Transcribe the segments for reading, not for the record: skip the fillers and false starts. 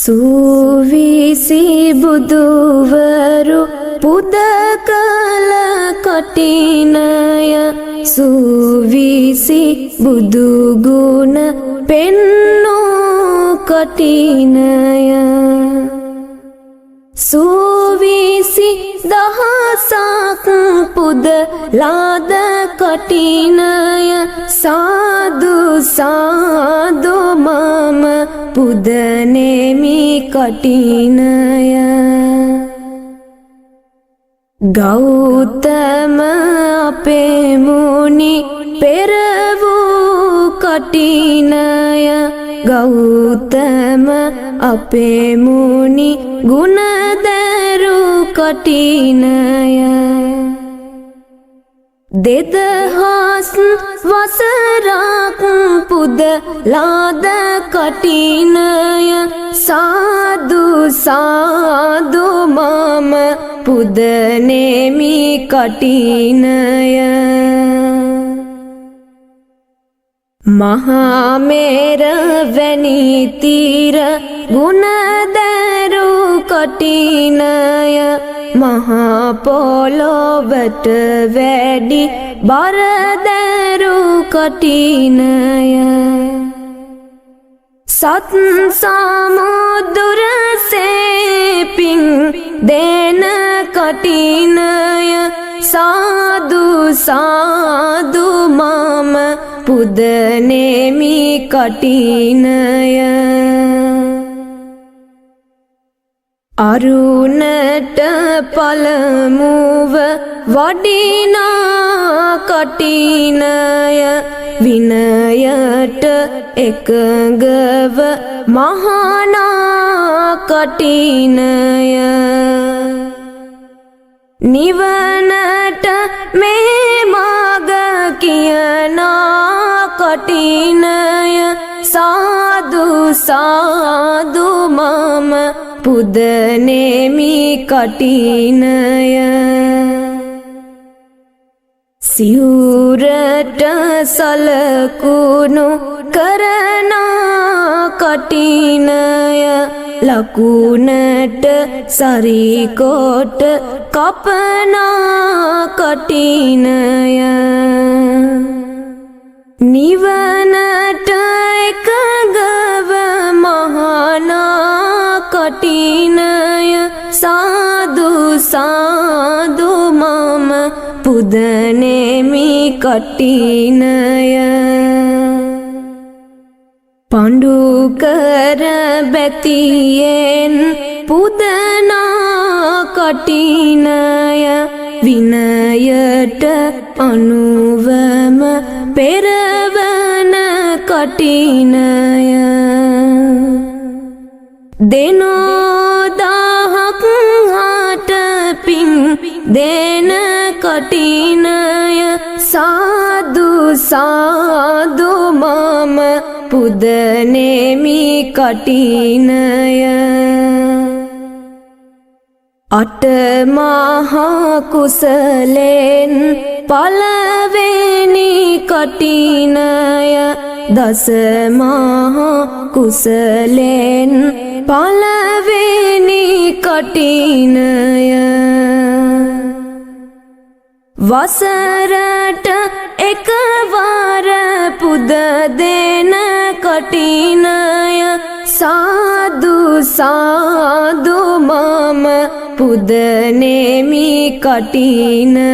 සූවිසි බුදුවරු පුදකල කටිනය සූවිසි බුදුගුණ පෙන්නෝ කටිනය සූවිසි දහසක් පුද ලාද කටිනය සාදු සාදු මම පුදනෙමි කටිනය ගෞතම අපේ මුනි පෙර වූ කටිනය ගෞතම අපේ මුනි ගුණදරු කටිනය දෙදහස් වසරක් පුද ලාද කටිනය සාදු සාදු මම පුදනෙමි කටිනය මහා මේර වැනි තීර ගුණදරු කටිනය මහා පොළොවට වැඩි බරදරු කටිනය සත් සමුදුරසේ පිං දෙන කටිනය සාදු සාදු මම පුදනෙමි කටිනය අරුණට පළමුව වඩිනා කටිනය විනයට එකඟව මහානා කටිනය නිවනට මේ මග කියනා කටිනය සාදු සාදු මම පුදනෙමි කටිනය සිවුරට සලකුණු කරනා කටිනය ලකුණට සරිකොට කපනා කටිනය නිවනට එකඟව මහානා කටිනය සාදු සාදු මම පුදනෙමි කටිනය පඬු කර බැතියෙන් පුදනා කටිනය විනයට අනුවම පෙරවන කටිනය දෙනෝ දාහක් හට පිං දෙන කටිනය සාදු සාදු මම පුදනෙමි කටිනය අට මහා කුසලෙන් පළවෙනි කටිනය දස මහා කුසලෙන් පළවෙනි කටිනය වසරට එකවර පුද දෙන කටිනය සාදු සාදු මම පුදනෙමි කටිනය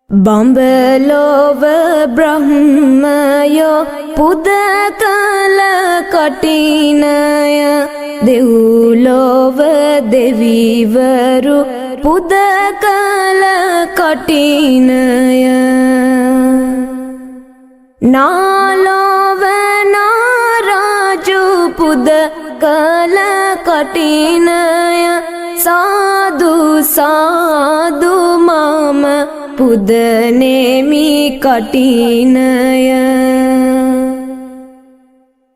බඹලොව බ්‍රහ්මයෝ පුද කළ කටිනය දෙව්ලොව දෙවිවරු පුද කළ කටිනය නාලොව නාරාජු පුද කළ කටිනය සාදු සාදු මම පුදනෙමි කටිනය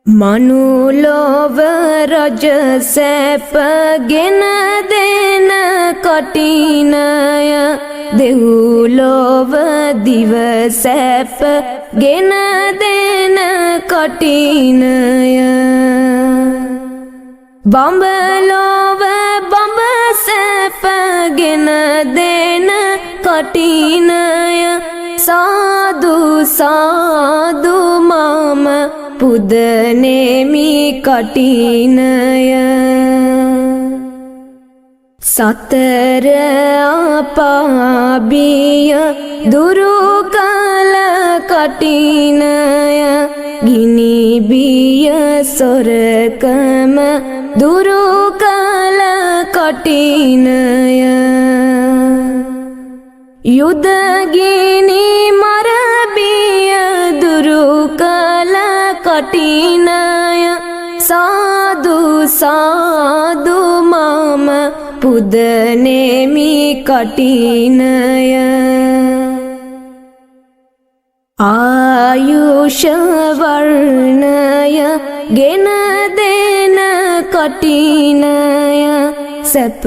මනුලොව රජ සැප ගෙන දෙන කටිනය දෙව්ලොව දිව සැප ගෙන දෙන කටිනය බඹලොව බඹ සැපගෙන දෙන කටිනය සාදු සාදු මම පුදනෙමි කටිනය සතර අපාබිය දුරු කල කටිනය ගිනි බිය සොරකම දුරු කල කටිනය යුදගිනි මරබිය දුරු කල කටිනය සාදු සාදු මම පුදනෙමි කටිනය ආයුෂ වර්ණය ගෙන දෙන කටිනය සැප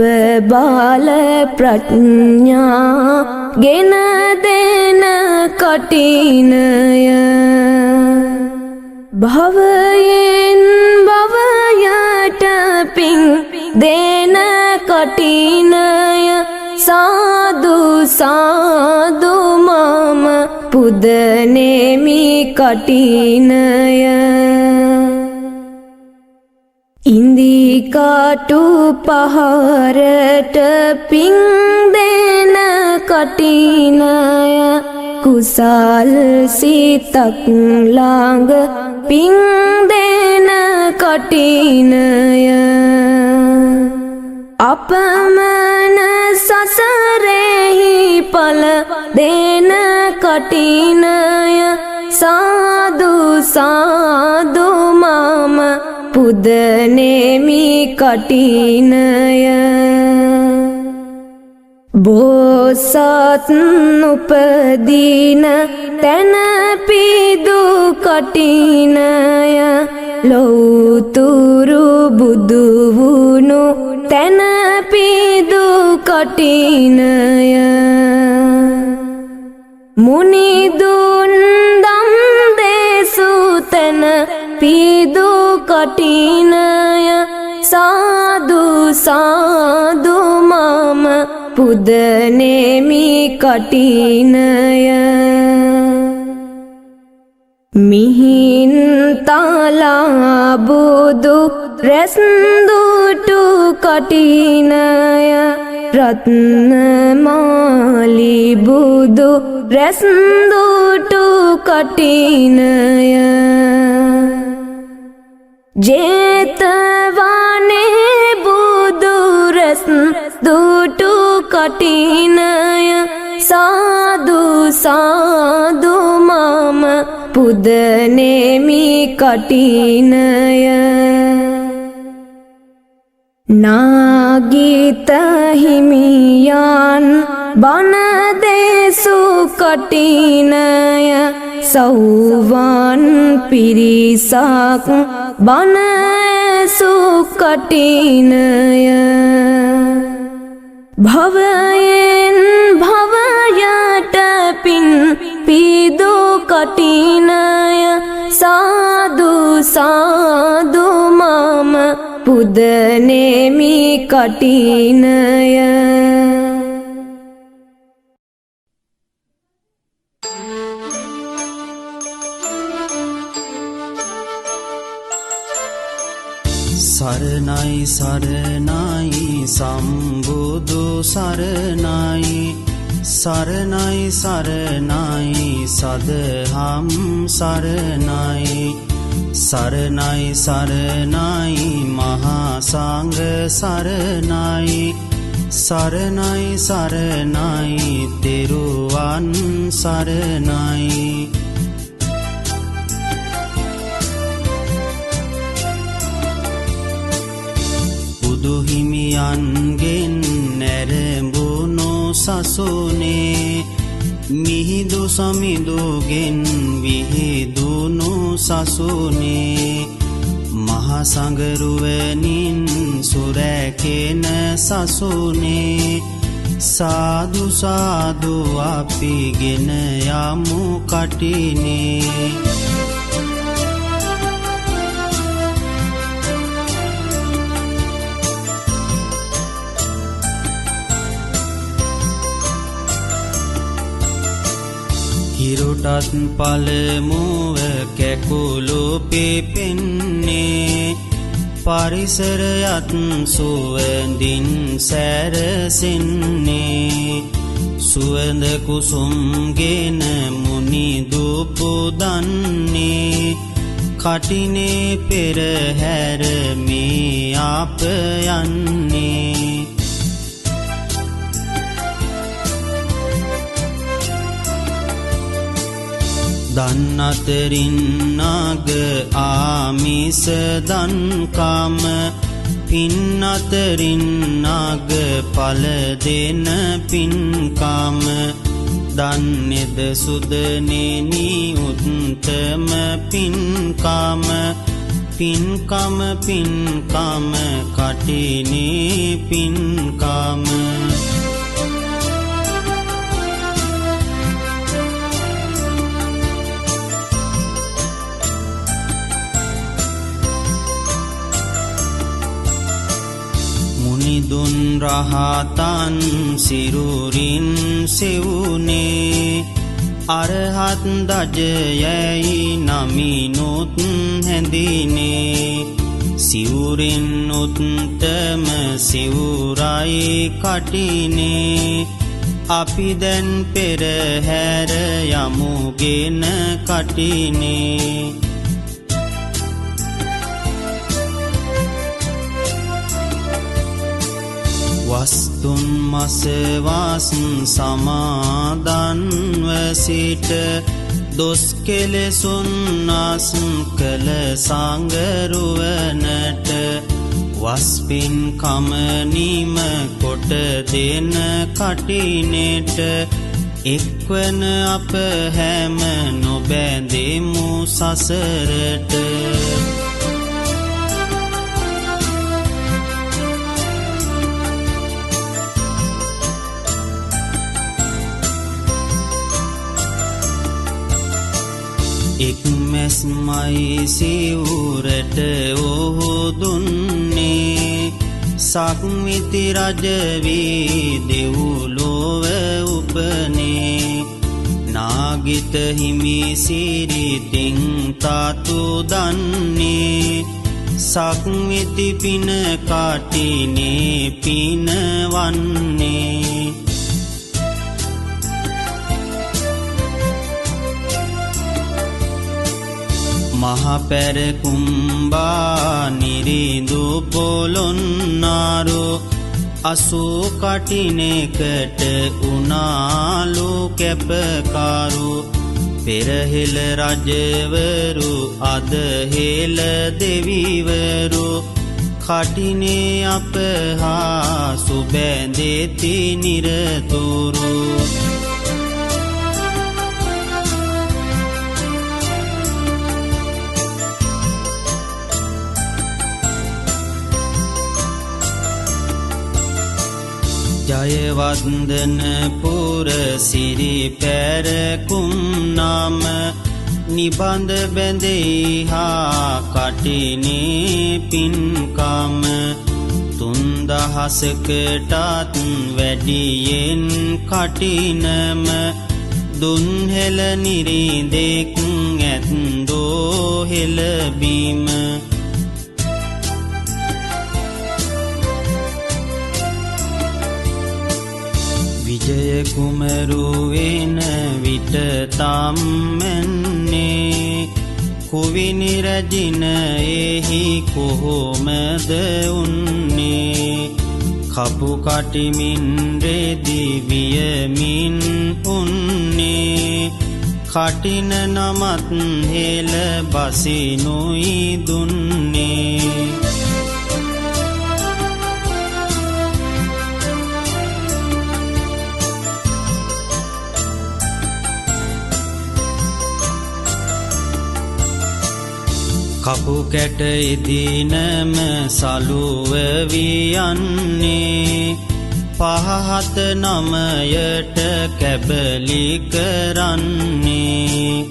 බල ප්‍රඥා ගෙන දෙන කටිනය භවයෙන් භවයට පිං දෙන කටිනය සාදු සාදු මම පුදනෙමි කටිනය ඉන්දිකාටු පහරට පිං දෙන කටිනය කුසල් සිතක් ළඟ පිං දෙන කටිනය අපමණ සසරෙහි ඵල දෙන කටිනය සාදු සාදු මම පුදනෙමි කටිනය බෝසත් උපදීන තැන පිදු කටිනය ලෞතුරු බුදු වුණු තැන පිදු කටිනය මුනිදුන් දම් දේසු තැන පිදු කටිනය සාදු සාදු මම පුදනෙමි කටිනය මිහින් තලා බුදු රැස් දුටු කටිනය රත්න මාලි බුදු රැස් දුටු කටිනය ජේතවනේ බුදු රැස් දුටු කටිනය සාදු සාදු මම පුදනෙමි කටිනය නාගිත හිමියන් බණ දේසු කටිනය සෞවන් පිරිසක් බණ ඇසු කටිනය භවයෙන් භවයට පින් පිදු කටිනය සාදු සාදු මම පුදනෙමි කටිනය සරණයි සරණයි සම්බුදු සරණයි සරණයි සරණයි සදහම් සරණයි සරණයි සරණයි මහා සංඝ සරණයි සරණයි සරණයි තෙරුවන් සරණයි දුහිමියන්ගෙන් නැරඹුණු සසුනේ මිහිදු සමිඳුගෙන් විහිදුණු සසුනේ මහා සංඝරුවනින් සුරැකෙන සසුනේ සාදු සාදු අපිගෙන යමු කටිනේ ඔහුටත් පළමුව කැකුළු පිපෙන්නේ පරිසරයත් සුවඳින් සැරසෙන්නේ සුවඳ කුසුම්ගෙන මුනිදු පුදන්නේ කටිනේ පෙරහැර මේ අප යන්නේ දන් අතරින් නාග ආමිස දන්කාම පින් අතරින් නාග ඵල දෙන පින්කාම දන්නේද සුදනෙනි උත්තම පින්කාම පින්කම පින්කාම කටිනේ පින්කාම දුන් රහතන් සිරුරින් සෙවුනේ අරහත් දජයයි නමිනුත් හැඳිනේ සිවුරින් උත්තම සිවුරයි කටිනේ අපි දැන් පෙරහැර යමුගෙන කටිනේ වස්තුන් මසවාස් සමාදන්ව සිට දොස් කෙලෙසුන් අස් කළ සංගරුවනට වස්පින් කමනීම කොට දෙන කටිනෙට එක්වන අප හැම නොබැඳෙමු සසරට එක්මැස්මයි සිවුරට ඔහු දුන්නේ සක්විති රජ වී දෙව්ලොව උපනේ නාගිත හිමි සිරිතින් තාතු දන්නේ සක්විති පින කටිනේ පිනවන්නේ මහපැරකුම්බා නිරිඳු පොළොන්නාරු අසූ කටිනෙකට උනාලු කැපකාරු පෙරහෙළ රජවරු අදහෙළ දෙවිවරු කටිනේ අප හා සුබැඳෙති නිරතුරු ජයවන්දන පුර සිරි පැරකුම් නාම නිබඳ බැඳෙයි හා කටිනේ පින්කම 3000කටත් වැඩියෙන් කටිනම දුන්හෙළ නිරිදෙක් ඇත්දෝ හෙළ බීම විජය කුමරු වෙන විට තම්මන්නේ කුවිනි රජින එහි කොහොමද උන්නේ කපු කටිමින් රෙදි වියමින් උන්නේ කටින නමත් හෙළ බසිනුයි දුන්නේ කපු කැට ඉදිනම සලුව වියන්නේ පහත නමයට කැබලි කරන්නේ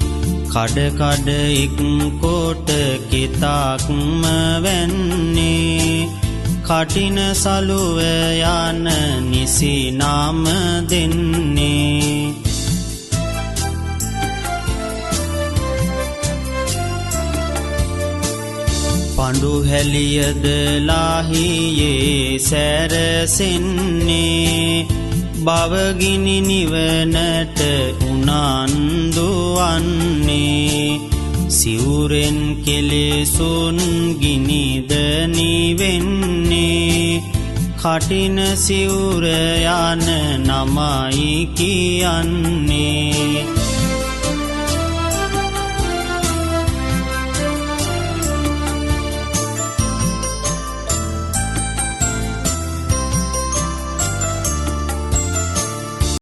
කඩ කඩ ඉක්කොට කිතාක්ම වැන්නේ කටින සලුව යන නිසි නාම දෙන්නේ කඳු හැලියද ලාහියේ සැරසෙන්නේ බවගිනි නිවනට උනන්දු වන්නේ සිවුරෙන් කෙලෙසුන් ගිනිද නිවෙන්නේ කටින සිවුර යන නමයි කියන්නේ